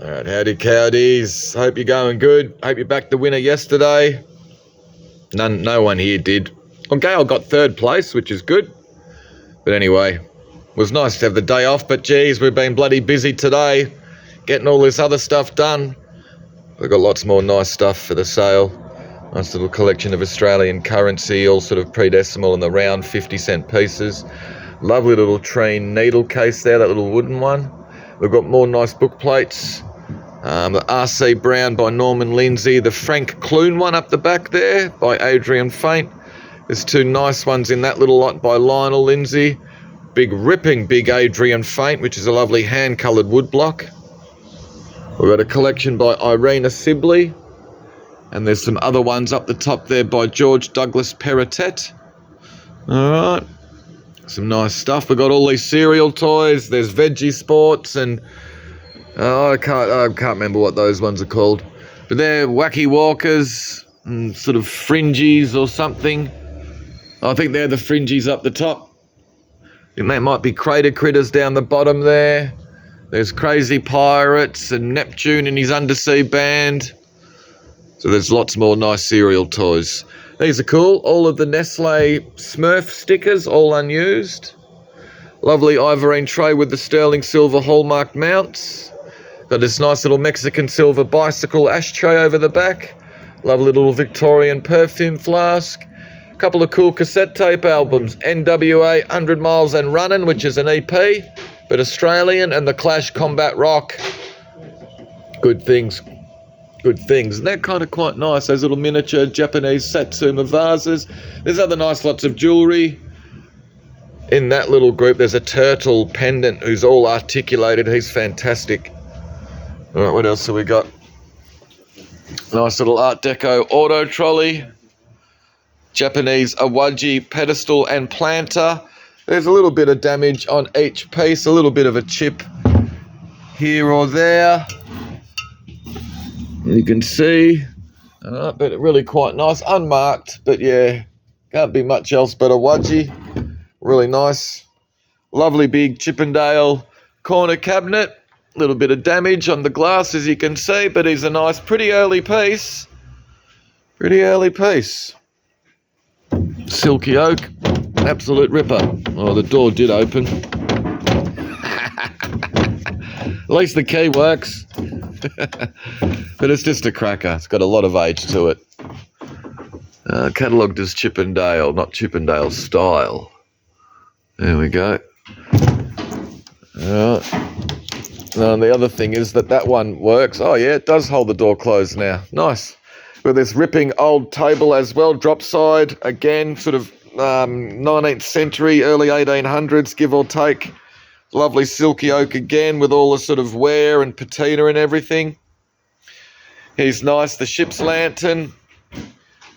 All right, howdy cowdies. Hope you're going good. Hope you backed the winner yesterday. No one here did. Well, Gail got third place, which is good. But anyway, it was nice to have the day off. But geez, we've been bloody busy today, getting all this other stuff done. We've got lots more nice stuff for the sale. Nice little collection of Australian currency, all sort of pre-decimal in the round 50-cent pieces. Lovely little Treen needle case there, that little wooden one. We've got more nice book plates. The R.C. Brown by Norman Lindsay. The Frank Clune one up the back there by Adrian Faint. There's two nice ones in that little lot by Lionel Lindsay. Big ripping big Adrian Faint, which is a lovely hand-coloured woodblock. We've got a collection by Irena Sibley. And there's some other ones up the top there by George Douglas Perrottet. All right. Some nice stuff. We've got all these cereal toys. There's Veggie Sports and I can't remember what those ones are called. But they're Wacky Walkers and sort of Fringies or something. I think they're the Fringies up the top. And that might be Crater Critters down the bottom there. There's Crazy Pirates and Neptune and his undersea band. So there's lots more nice cereal toys. These are cool. All of the Nestle Smurf stickers, all unused. Lovely Ivorine tray with the sterling silver hallmark mounts. Got this nice little Mexican silver bicycle ashtray over the back. Lovely little Victorian perfume flask. A couple of cool cassette tape albums. NWA 100 Miles and Runnin', which is an EP, but Australian, and The Clash Combat Rock. Good things. Good things. And they're kind of quite nice, those little miniature Japanese Satsuma vases. There's other nice lots of jewellery. In that little group, there's a turtle pendant who's all articulated. He's fantastic. All right, what else have we got? Nice little Art Deco auto trolley. Japanese Awaji pedestal and planter. There's a little bit of damage on each piece, a little bit of a chip here or there. You can see, but really quite nice, unmarked, but yeah, can't be much else but a Awaji. Really nice. Lovely big Chippendale corner cabinet. A little bit of damage on the glass, as you can see, but he's a nice, pretty early piece. Pretty early piece. Silky oak, absolute ripper. Oh, the door did open. At least the key works. But it's just a cracker. It's got a lot of age to it. Catalogued as Chippendale, not Chippendale style. There we go. And the other thing is that one works. Oh yeah, it does hold the door closed now. Nice. With this ripping old table as well, drop side, again, sort of 19th century, early 1800s, give or take. Lovely silky oak again with all the sort of wear and patina and everything. Here's nice, the ship's lantern.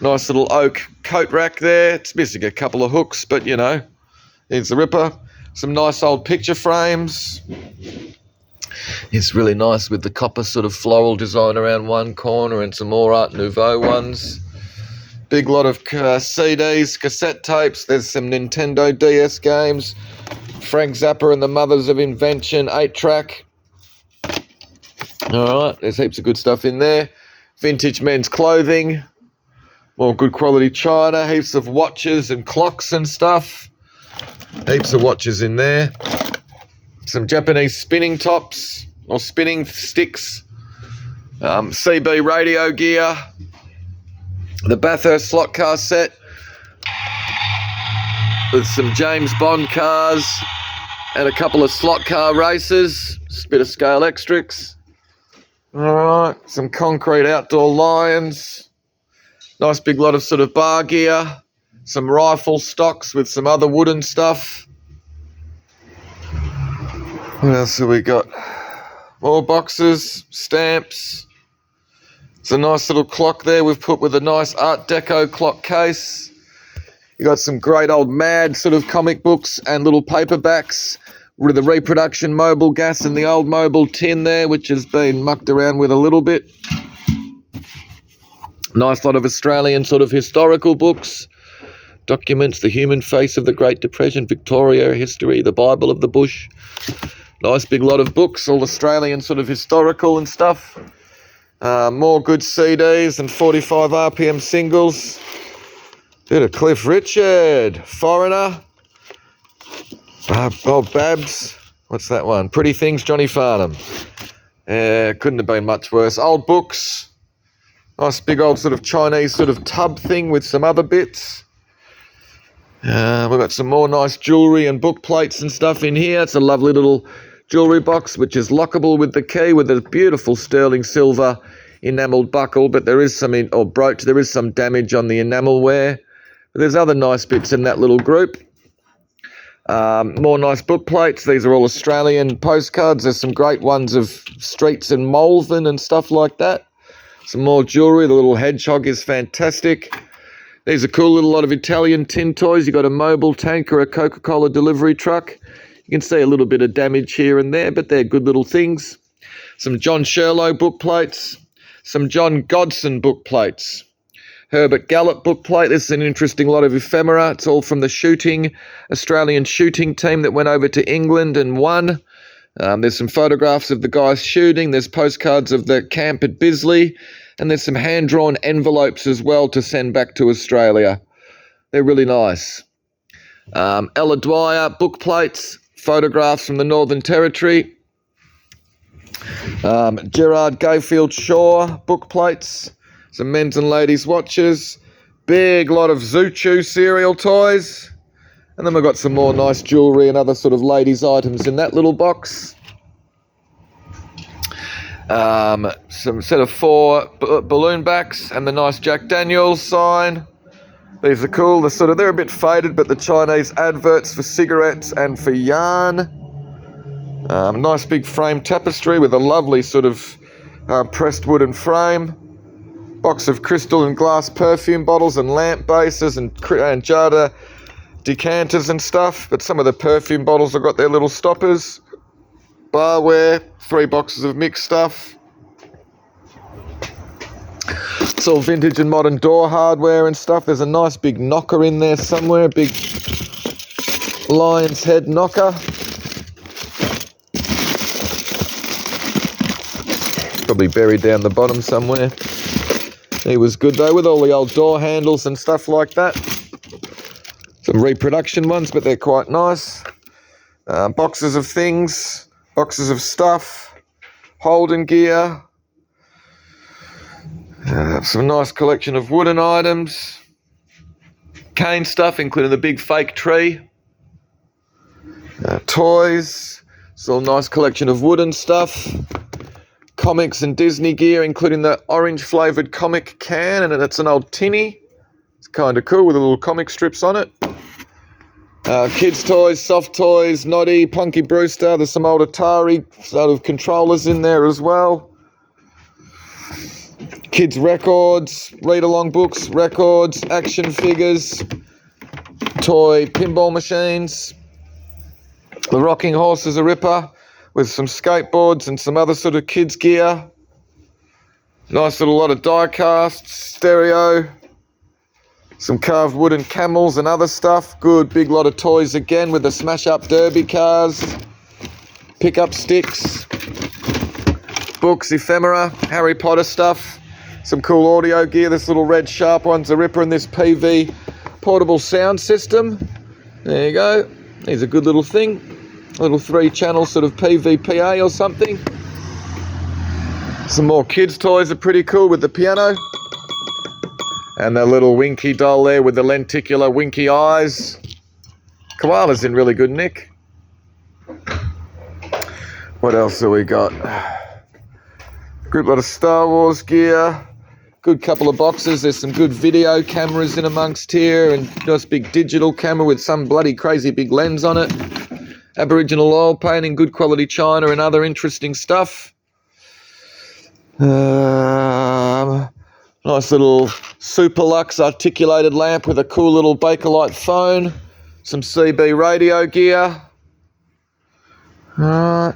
Nice little oak coat rack there. It's missing a couple of hooks, but you know, here's the ripper. Some nice old picture frames. It's really nice with the copper sort of floral design around one corner and some more Art Nouveau ones. Big lot of CDs, cassette tapes. There's some Nintendo DS games. Frank Zappa and the Mothers of Invention 8-track. All right, there's heaps of good stuff in there. Vintage men's clothing. More good quality china. Heaps of watches and clocks and stuff. Heaps of watches in there. Some Japanese spinning tops or spinning sticks. CB radio gear. The Bathurst slot car set. With some James Bond cars. And a couple of slot car races. Just a bit of scale extras. Alright, some concrete outdoor lions. Nice big lot of sort of bar gear. Some rifle stocks with some other wooden stuff. What else have we got? More boxes, stamps. It's a nice little clock there we've put with a nice Art Deco clock case. You got some great old Mad sort of comic books and little paperbacks with the reproduction mobile gas and the old mobile tin there, which has been mucked around with a little bit. Nice lot of Australian sort of historical books. Documents the human face of the Great Depression, Victoria history, the Bible of the Bush. Nice big lot of books, all Australian sort of historical and stuff. More good CDs and 45 RPM singles. Bit of Cliff Richard, Foreigner. Bob Babs. What's that one? Pretty Things, Johnny Farnham. Couldn't have been much worse. Old books. Nice big old sort of Chinese sort of tub thing with some other bits. We've got some more nice jewellery and book plates and stuff in here. It's a lovely little jewellery box which is lockable with the key with a beautiful sterling silver enamelled buckle, but there is some, or brooch, there is some damage on the enamel wear. But there's other nice bits in that little group. More nice book plates. These are all Australian postcards. There's some great ones of streets in Malvern and stuff like that. Some more jewellery. The little hedgehog is fantastic. These are cool little lot of Italian tin toys. You've got a mobile tank or a Coca-Cola delivery truck. You can see a little bit of damage here and there, but they're good little things. Some John Sherlock book plates. Some John Godson book plates. Herbert Gallup book plate. This is an interesting lot of ephemera. It's all from the Australian shooting team that went over to England and won. There's some photographs of the guys shooting. There's postcards of the camp at Bisley. And there's some hand-drawn envelopes as well to send back to Australia. They're really nice. Ella Dwyer book plates. Photographs from the Northern Territory. Gerard Gayfield Shaw book plates. Some men's and ladies' watches. Big lot of Zuchu cereal toys. And then we've got some more nice jewellery and other sort of ladies' items in that little box. Some set of 4 balloon backs and the nice Jack Daniels sign. These are cool. They're a bit faded, but the Chinese adverts for cigarettes and for yarn. Nice big frame tapestry with a lovely sort of pressed wooden frame. Box of crystal and glass perfume bottles and lamp bases and Jada decanters and stuff. But some of the perfume bottles have got their little stoppers. Barware, 3 boxes of mixed stuff. It's all vintage and modern door hardware and stuff. There's a nice big knocker in there somewhere, big lion's head knocker. Probably buried down the bottom somewhere. He was good though, with all the old door handles and stuff like that. Some reproduction ones, but they're quite nice. Boxes of things, boxes of stuff, Holden gear. Some nice collection of wooden items. Cane stuff, including the big fake tree. Toys. It's all nice collection of wooden stuff. Comics and Disney gear, including the orange flavoured comic can, and it's an old tinny. It's kind of cool with the little comic strips on it. Kids' toys, soft toys, Noddy, Punky Brewster. There's some old Atari sort of controllers in there as well. Kids' records, read-along books, records, action figures, toy pinball machines. The rocking horse is a ripper, with some skateboards and some other sort of kids' gear. Nice little lot of die casts, stereo, some carved wooden camels and other stuff. Good big lot of toys again with the smash-up derby cars, pickup sticks, books, ephemera, Harry Potter stuff, some cool audio gear. This little red sharp one's a ripper, and this PV portable sound system. There you go. Here's a good little thing. A little 3-channel sort of PVPA or something. Some more kids' toys are pretty cool with the piano. And the little Winky doll there with the lenticular winky eyes. Koala's in really good nick. What else have we got? Group lot of Star Wars gear. Good couple of boxes. There's some good video cameras in amongst here, and nice big digital camera with some bloody crazy big lens on it. Aboriginal oil painting, good quality china and other interesting stuff. Nice little Super Lux articulated lamp with a cool little Bakelite phone. Some CB radio gear. Alright.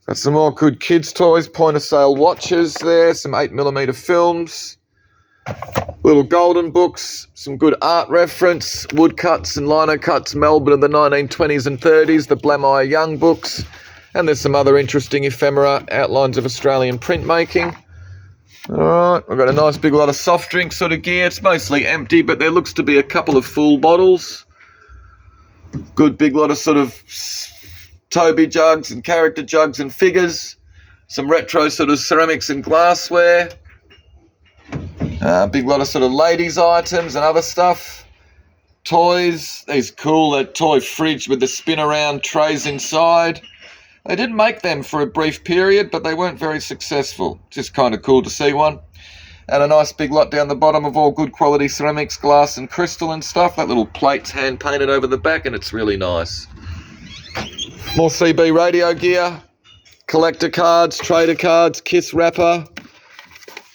Got some more good kids' toys, point of sale watches there, some 8mm films. Little golden books, some good art reference, woodcuts and lino cuts, Melbourne of the 1920s and 30s, the Blamire Young books, And there's some other interesting ephemera, outlines of Australian printmaking. Alright, we've got a nice big lot of soft drink sort of gear. It's mostly empty, but there looks to be a couple of full bottles. Good big lot of sort of Toby jugs and character jugs and figures. Some retro sort of ceramics and glassware. Big lot of sort of ladies' items and other stuff. Toys. These cool toy fridge with the spin around trays inside. They did make them for a brief period, but they weren't very successful. Just kind of cool to see one. And a nice big lot down the bottom of all good quality ceramics, glass and crystal and stuff. That little plate's hand painted over the back and it's really nice. More CB radio gear. Collector cards, trader cards, kiss wrapper.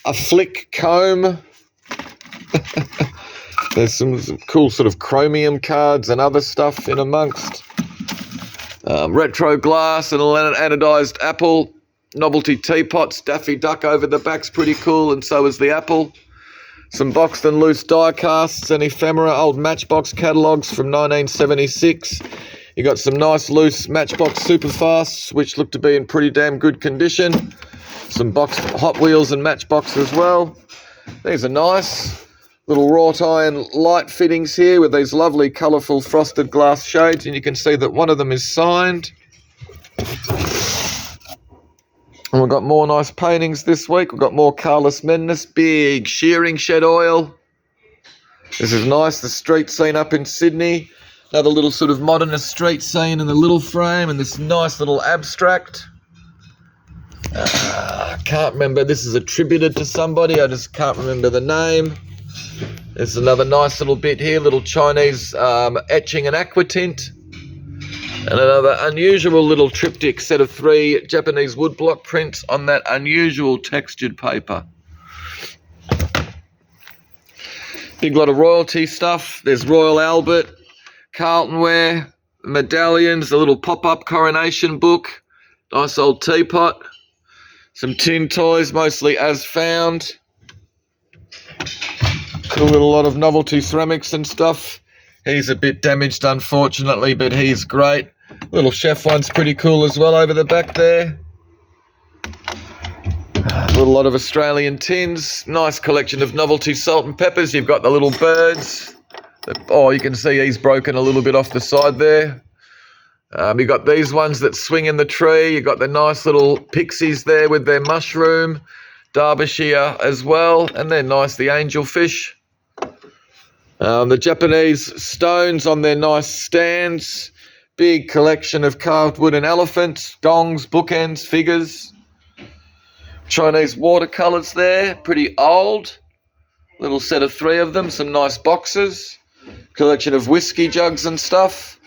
A flick comb. There's some cool sort of chromium cards and other stuff in amongst. Retro glass and an anodized apple. Novelty teapots. Daffy Duck over the back's pretty cool, and so is the apple. Some boxed and loose die casts and ephemera. Old Matchbox catalogues from 1976. You got some nice loose Matchbox Superfasts, which look to be in pretty damn good condition. Some boxed Hot Wheels and Matchbox as well. These are nice. Little wrought iron light fittings here with these lovely colourful frosted glass shades, and you can see that one of them is signed. And we've got more nice paintings this week. We've got more Carlos Mendes, big shearing shed oil. This is nice, the street scene up in Sydney. Another little sort of modernist street scene in the little frame, and this nice little abstract. I can't remember, this is attributed to somebody, I just can't remember the name. There's another nice little bit here, little Chinese etching and aquatint. And another unusual little triptych set of 3 Japanese woodblock prints on that unusual textured paper. Big lot of royalty stuff. There's Royal Albert, Carlton ware, medallions, the little pop-up coronation book, nice old teapot, some tin toys, mostly as found. Cool little lot of novelty ceramics and stuff. He's a bit damaged, unfortunately, but he's great. Little chef one's pretty cool as well over the back there. A little lot of Australian tins. Nice collection of novelty salt and peppers. You've got the little birds. Oh, you can see he's broken a little bit off the side there. You've got these ones that swing in the tree. You've got the nice little pixies there with their mushroom. Derbyshire as well. And they're nice, the angelfish. The Japanese stones on their nice stands. Big collection of carved wooden elephants, gongs, bookends, figures. Chinese watercolours there, pretty old. Little set of 3 of them, some nice boxes. Collection of whiskey jugs and stuff.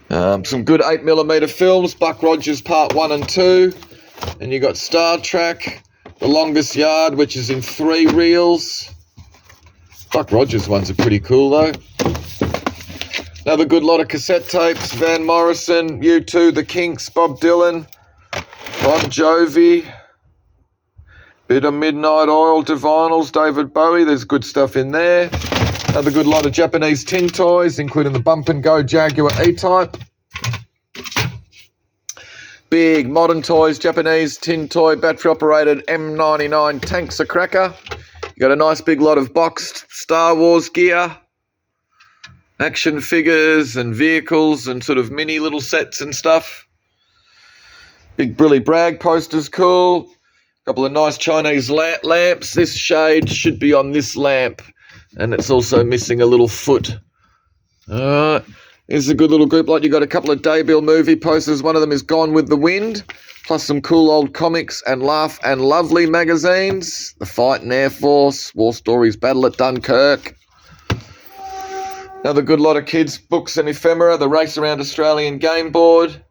Some good 8mm films, Buck Rogers Part 1 and 2. And you got Star Trek, The Longest Yard, which is in 3 reels. Buck Rogers ones are pretty cool though. Another good lot of cassette tapes, Van Morrison, U2, The Kinks, Bob Dylan, Bon Jovi, bit of Midnight Oil, Divinyls, David Bowie, there's good stuff in there. Another good lot of Japanese tin toys, including the Bump and Go Jaguar E-Type. Big modern toys, Japanese tin toy, battery operated M99 tanks a cracker. You got a nice big lot of boxed Star Wars gear, action figures and vehicles and sort of mini little sets and stuff. Big Brilly Bragg poster's cool. A couple of nice Chinese lamps. This shade should be on this lamp, and it's also missing a little foot. Here's a good little group lot. You got a couple of Daybill movie posters. One of them is Gone with the Wind, plus some cool old comics and Laugh and Lovely magazines. The Fighting Air Force, War Stories, Battle at Dunkirk. Another good lot of kids' books and ephemera. The Race Around Australian game board.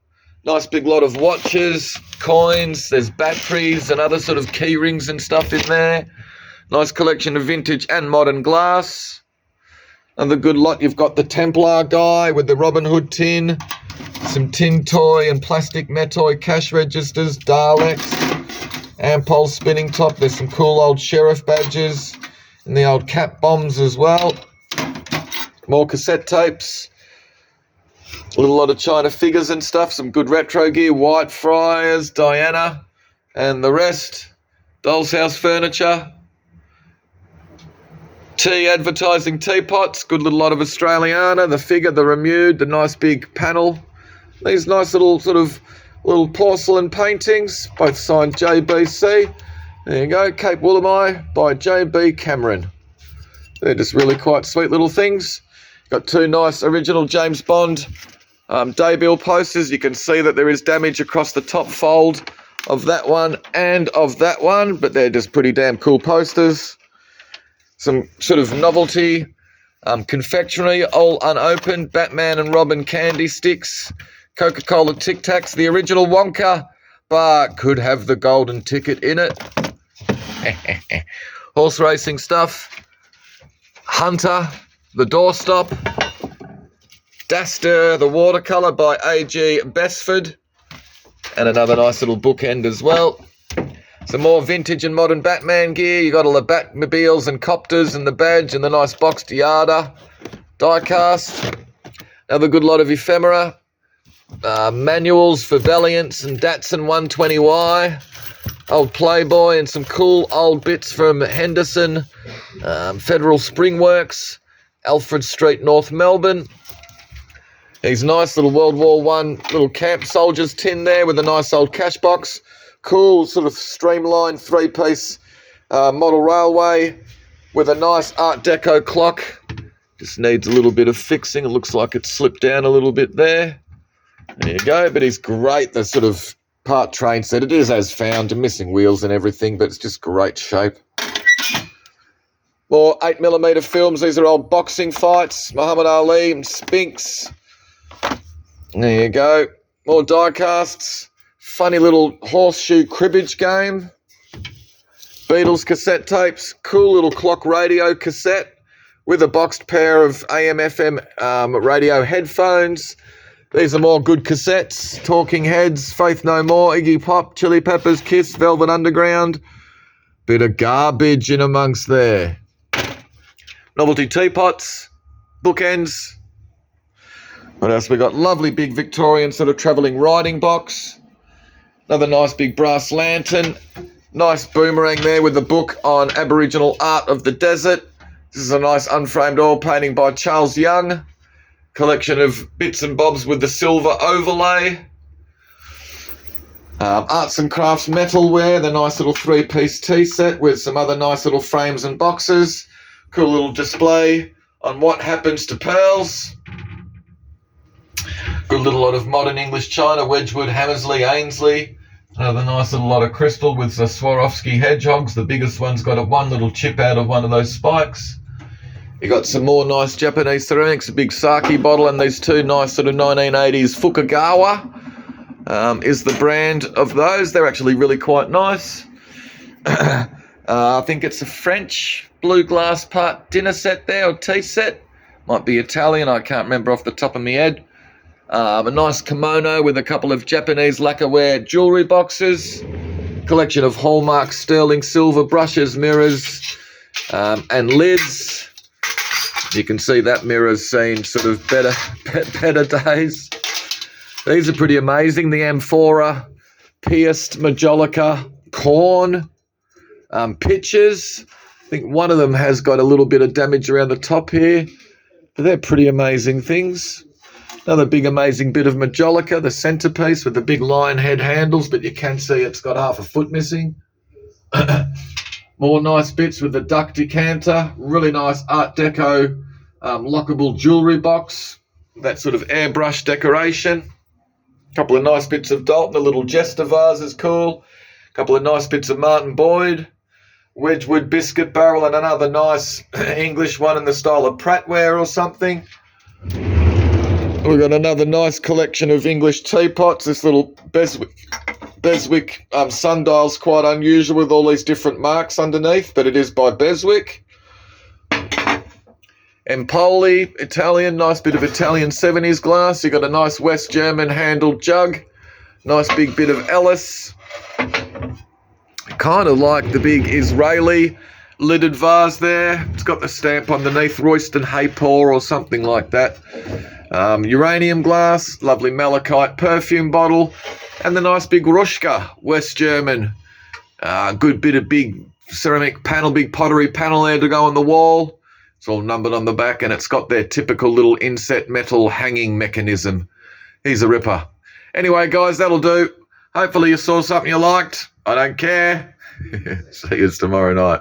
Nice big lot of watches, coins. There's batteries and other sort of key rings and stuff in there. Nice collection of vintage and modern glass. Another good lot. You've got the Templar guy with the Robin Hood tin. Some tin toy and plastic Metoy cash registers, Daleks, Ampol spinning top. There's some cool old sheriff badges and the old cap bombs as well. More cassette tapes. A little lot of China figures and stuff, some good retro gear, White Friars, Diana, and the rest. Doll's House furniture. Tea advertising teapots, good little lot of Australiana, the figure, the Remude, the nice big panel. These nice little little porcelain paintings, both signed JBC. There you go, Cape Woolamai by JB Cameron. They're just really quite sweet little things. Got two nice original James Bond daybill posters. You can see that there is damage across the top fold of that one and of that one, but they're just pretty damn cool posters. Some sort of novelty confectionery, all unopened, Batman and Robin candy sticks, Coca-Cola Tic Tacs, the original Wonka bar could have the golden ticket in it. Horse racing stuff, Hunter, the doorstop, Daster, the watercolour by A.G. Besford, and another nice little bookend as well. Some more vintage and modern Batman gear. You got all the Batmobiles and copters and the badge and the nice boxed Yada die-cast. Another good lot of ephemera. Manuals for Valiants and Datsun 120Y. Old Playboy and some cool old bits from Henderson, Federal Spring Works, Alfred Street, North Melbourne. These nice little World War I little camp soldiers tin there with a nice old cash box. Cool sort of streamlined three-piece model railway with a nice Art Deco clock. Just needs a little bit of fixing. It looks like it's slipped down a little bit there. There you go. But it's great, the sort of part train set. It is as found, missing wheels and everything, but it's just great shape. More 8mm films. These are old boxing fights. Muhammad Ali and Spinks. There you go. More die casts. Funny little horseshoe cribbage game. Beatles cassette tapes. Cool little clock radio cassette with a boxed pair of AM/FM radio headphones. These are more good cassettes. Talking Heads, Faith No More, Iggy Pop, Chili Peppers, Kiss, Velvet Underground. Bit of garbage in amongst there. Novelty teapots, bookends. What else we got? Lovely big Victorian sort of travelling riding box. Another nice big brass lantern. Nice boomerang there with the book on Aboriginal art of the desert. This is a nice unframed oil painting by Charles Young. Collection of bits and bobs with the silver overlay. Arts and Crafts metalware, the nice little three-piece tea set with some other nice little frames and boxes. Cool little display on what happens to pearls. Good little lot of modern English china, Wedgwood, Hammersley, Ainsley. Another nice little lot of crystal with the Swarovski hedgehogs. The biggest one's got one little chip out of one of those spikes. You got some more nice Japanese ceramics, a big sake bottle, and these two nice sort of 1980s Fukagawa is the brand of those. They're actually really quite nice. I think it's a French blue glass part dinner set there, or tea set. Might be Italian, I can't remember off the top of my head. A nice kimono with a couple of Japanese lacquerware jewellery boxes. Collection of hallmark sterling silver brushes, mirrors, and lids. You can see that mirror's seen sort of better days. These are pretty amazing. The amphora, pierced majolica, corn, pictures. I think one of them has got a little bit of damage around the top here, but they're pretty amazing things. Another big amazing bit of majolica, the centerpiece with the big lion head handles, but you can see it's got half a foot missing. More nice bits with the duck decanter, really nice Art Deco lockable jewellery box, that sort of airbrush decoration. A couple of nice bits of Dalton, the little jester vase is cool. A couple of nice bits of Martin Boyd, Wedgwood biscuit barrel, and another nice English one in the style of Prattware or something. We've got another nice collection of English teapots. This little Beswick sundial's quite unusual with all these different marks underneath, but it is by Beswick. Empoli, Italian, nice bit of Italian 70s glass. You've got a nice West German handled jug. Nice big bit of Ellis. Kind of like the big Israeli lidded vase there. It's got the stamp underneath, Royston Haypaw or something like that. Uranium glass, lovely malachite perfume bottle, and the nice big Ruschka, West German. Good bit of big ceramic panel, big pottery panel there to go on the wall. It's all numbered on the back, and it's got their typical little inset metal hanging mechanism. He's a ripper. Anyway, guys, that'll do. Hopefully you saw something you liked. I don't care. See you tomorrow night.